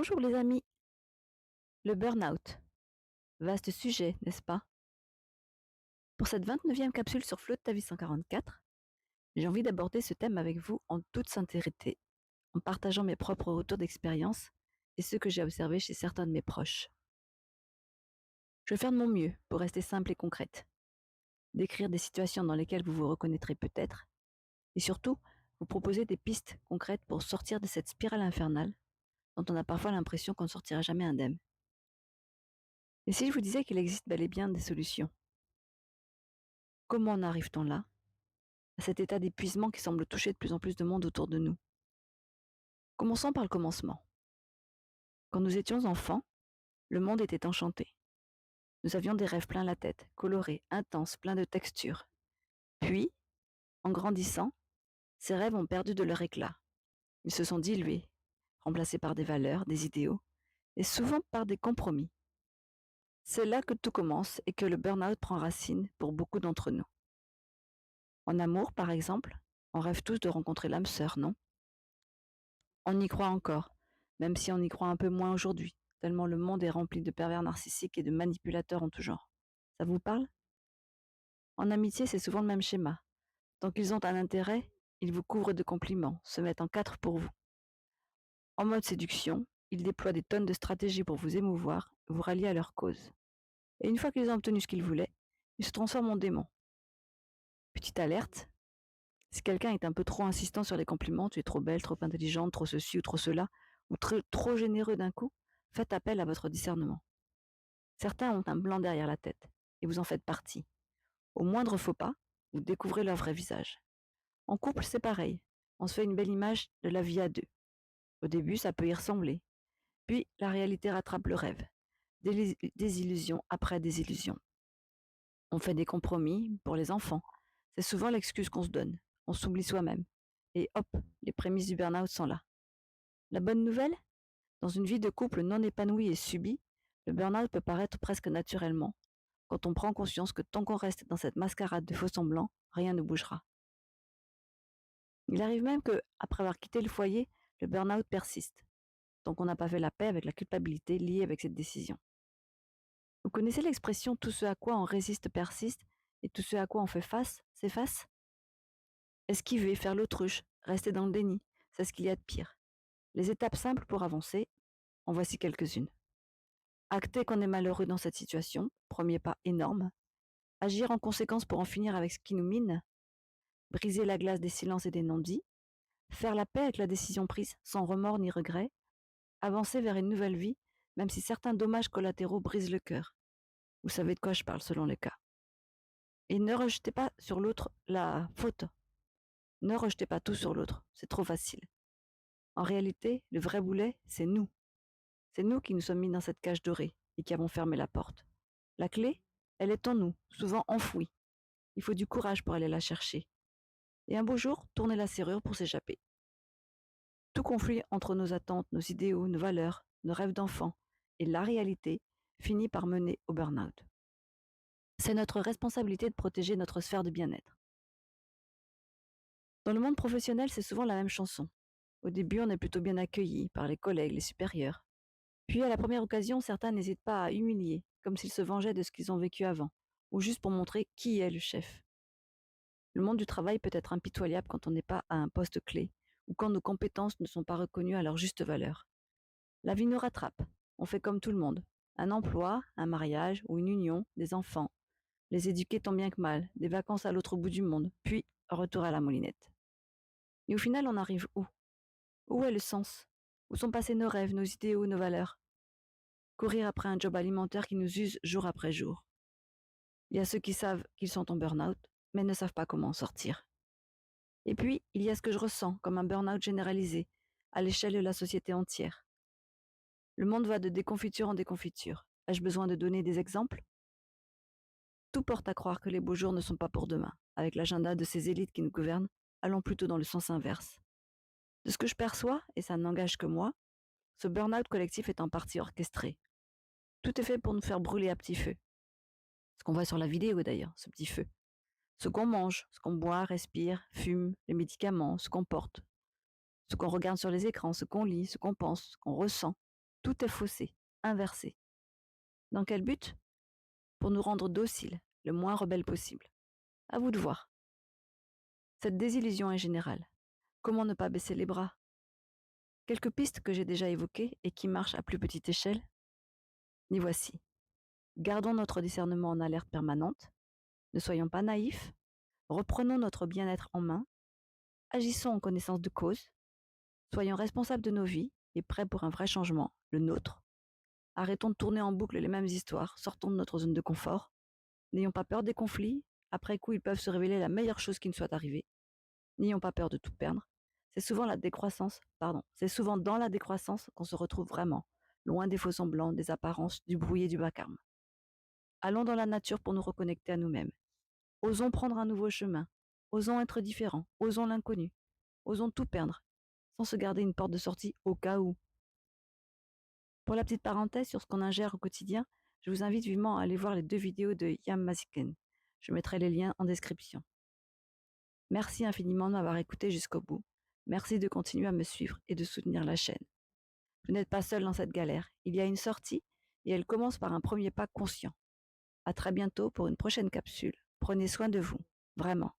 Bonjour les amis, le burn-out. Vaste sujet, n'est-ce pas? Pour cette 29e capsule sur Flotte ta vie 144, j'ai envie d'aborder ce thème avec vous en toute sincérité, en partageant mes propres retours d'expérience et ceux que j'ai observés chez certains de mes proches. Je vais faire de mon mieux pour rester simple et concrète, décrire des situations dans lesquelles vous vous reconnaîtrez peut-être, et surtout vous proposer des pistes concrètes pour sortir de cette spirale infernale dont on a parfois l'impression qu'on ne sortira jamais indemne. Et si je vous disais qu'il existe bel et bien des solutions? Comment en arrive-t-on là, à cet état d'épuisement qui semble toucher de plus en plus de monde autour de nous? Commençons par le commencement. Quand nous étions enfants, le monde était enchanté. Nous avions des rêves plein la tête, colorés, intenses, pleins de textures. Puis, en grandissant, ces rêves ont perdu de leur éclat. Ils se sont dilués, remplacés par des valeurs, des idéaux, et souvent par des compromis. C'est là que tout commence et que le burn-out prend racine pour beaucoup d'entre nous. En amour, par exemple, on rêve tous de rencontrer l'âme sœur, non? On y croit encore, même si on y croit un peu moins aujourd'hui, tellement le monde est rempli de pervers narcissiques et de manipulateurs en tout genre. Ça vous parle? En amitié, c'est souvent le même schéma. Tant qu'ils ont un intérêt, ils vous couvrent de compliments, se mettent en quatre pour vous. En mode séduction, ils déploient des tonnes de stratégies pour vous émouvoir, vous rallier à leur cause. Et une fois qu'ils ont obtenu ce qu'ils voulaient, ils se transforment en démons. Petite alerte, si quelqu'un est un peu trop insistant sur les compliments, tu es trop belle, trop intelligente, trop ceci ou trop cela, ou trop généreux d'un coup, faites appel à votre discernement. Certains ont un blanc derrière la tête, et vous en faites partie. Au moindre faux pas, vous découvrez leur vrai visage. En couple, c'est pareil. On se fait une belle image de la vie à deux. Au début, ça peut y ressembler. Puis, la réalité rattrape le rêve. Des illusions après des illusions. On fait des compromis pour les enfants. C'est souvent l'excuse qu'on se donne. On s'oublie soi-même. Et hop, les prémices du burn-out sont là. La bonne nouvelle? Dans une vie de couple non épanouie et subie, le burn-out peut paraître presque naturellement, quand on prend conscience que tant qu'on reste dans cette mascarade de faux semblants, rien ne bougera. Il arrive même que, après avoir quitté le foyer, le burn-out persiste, tant qu'on n'a pas fait la paix avec la culpabilité liée avec cette décision. Vous connaissez l'expression tout ce à quoi on résiste persiste et tout ce à quoi on fait face s'efface? Esquiver, faire l'autruche, rester dans le déni, c'est ce qu'il y a de pire. Les étapes simples pour avancer, en voici quelques-unes. Acter qu'on est malheureux dans cette situation, premier pas énorme. Agir en conséquence pour en finir avec ce qui nous mine. Briser la glace des silences et des non-dits. Faire la paix avec la décision prise sans remords ni regrets. Avancer vers une nouvelle vie, même si certains dommages collatéraux brisent le cœur. Vous savez de quoi je parle selon les cas. Et ne rejetez pas sur l'autre la faute. Ne rejetez pas tout sur l'autre, c'est trop facile. En réalité, le vrai boulet, c'est nous. C'est nous qui nous sommes mis dans cette cage dorée et qui avons fermé la porte. La clé, elle est en nous, souvent enfouie. Il faut du courage pour aller la chercher. Et un beau jour, tourner la serrure pour s'échapper. Tout conflit entre nos attentes, nos idéaux, nos valeurs, nos rêves d'enfant et la réalité finit par mener au burn-out. C'est notre responsabilité de protéger notre sphère de bien-être. Dans le monde professionnel, c'est souvent la même chanson. Au début, on est plutôt bien accueilli par les collègues, les supérieurs. Puis, à la première occasion, certains n'hésitent pas à humilier, comme s'ils se vengeaient de ce qu'ils ont vécu avant, ou juste pour montrer qui est le chef. Le monde du travail peut être impitoyable quand on n'est pas à un poste clé, ou quand nos compétences ne sont pas reconnues à leur juste valeur. La vie nous rattrape. On fait comme tout le monde. Un emploi, un mariage ou une union, des enfants. Les éduquer tant bien que mal, des vacances à l'autre bout du monde, puis retour à la moulinette. Et au final, on arrive où? Où est le sens? Où sont passés nos rêves, nos idéaux, nos valeurs? Courir après un job alimentaire qui nous use jour après jour. Il y a ceux qui savent qu'ils sont en burn-out, mais ne savent pas comment en sortir. Et puis, il y a ce que je ressens comme un burn-out généralisé, à l'échelle de la société entière. Le monde va de déconfiture en déconfiture. Ai-je besoin de donner des exemples? Tout porte à croire que les beaux jours ne sont pas pour demain. Avec l'agenda de ces élites qui nous gouvernent, allons plutôt dans le sens inverse. De ce que je perçois, et ça n'engage que moi, ce burn-out collectif est en partie orchestré. Tout est fait pour nous faire brûler à petit feu. Ce qu'on voit sur la vidéo d'ailleurs, ce petit feu. Ce qu'on mange, ce qu'on boit, respire, fume, les médicaments, ce qu'on porte. Ce qu'on regarde sur les écrans, ce qu'on lit, ce qu'on pense, ce qu'on ressent. Tout est faussé, inversé. Dans quel but? Pour nous rendre dociles, le moins rebelles possible. À vous de voir. Cette désillusion est générale. Comment ne pas baisser les bras? Quelques pistes que j'ai déjà évoquées et qui marchent à plus petite échelle, y voici. Gardons notre discernement en alerte permanente, ne soyons pas naïfs, reprenons notre bien-être en main, agissons en connaissance de cause, soyons responsables de nos vies et prêts pour un vrai changement, le nôtre. Arrêtons de tourner en boucle les mêmes histoires, sortons de notre zone de confort, n'ayons pas peur des conflits, après coup ils peuvent se révéler la meilleure chose qui nous soit arrivée, n'ayons pas peur de tout perdre. C'est souvent dans la décroissance qu'on se retrouve vraiment, loin des faux semblants, des apparences, du bruit et du vacarme. Allons dans la nature pour nous reconnecter à nous-mêmes. Osons prendre un nouveau chemin, osons être différents, osons l'inconnu, osons tout perdre, sans se garder une porte de sortie au cas où. Pour la petite parenthèse sur ce qu'on ingère au quotidien, je vous invite vivement à aller voir les 2 vidéos de Yam Masiken. Je mettrai les liens en description. Merci infiniment de m'avoir écouté jusqu'au bout. Merci de continuer à me suivre et de soutenir la chaîne. Vous n'êtes pas seul dans cette galère. Il y a une sortie et elle commence par un premier pas conscient. À très bientôt pour une prochaine capsule. Prenez soin de vous, vraiment.